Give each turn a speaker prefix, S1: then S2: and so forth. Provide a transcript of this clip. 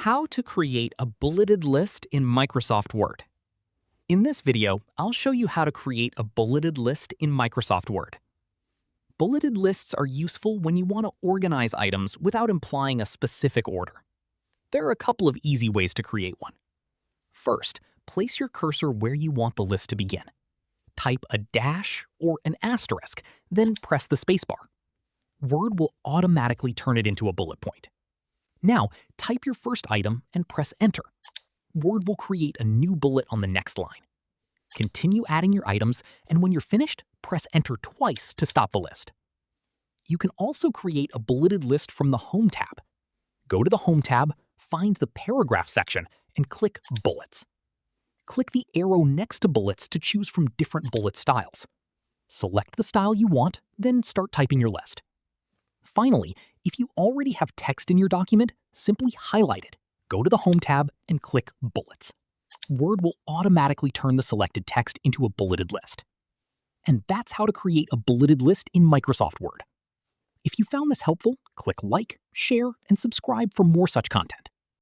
S1: How to create a bulleted list in Microsoft Word. In this video, I'll show you how to create a bulleted list in Microsoft Word. Bulleted lists are useful when you want to organize items without implying a specific order. There are a couple of easy ways to create one. First, place your cursor where you want the list to begin. Type a dash or an asterisk, then press the spacebar. Word will automatically turn it into a bullet point. Now, type your first item and press Enter. Word will create a new bullet on the next line. Continue adding your items, and when you're finished, press Enter twice to stop the list. You can also create a bulleted list from the Home tab. Go to the Home tab, find the Paragraph section, and click Bullets. Click the arrow next to bullets to choose from different bullet styles. Select the style you want, then start typing your list. Finally, if you already have text in your document, simply highlight it, go to the Home tab, and click Bullets. Word will automatically turn the selected text into a bulleted list. And that's how to create a bulleted list in Microsoft Word. If you found this helpful, click like, share, and subscribe for more such content.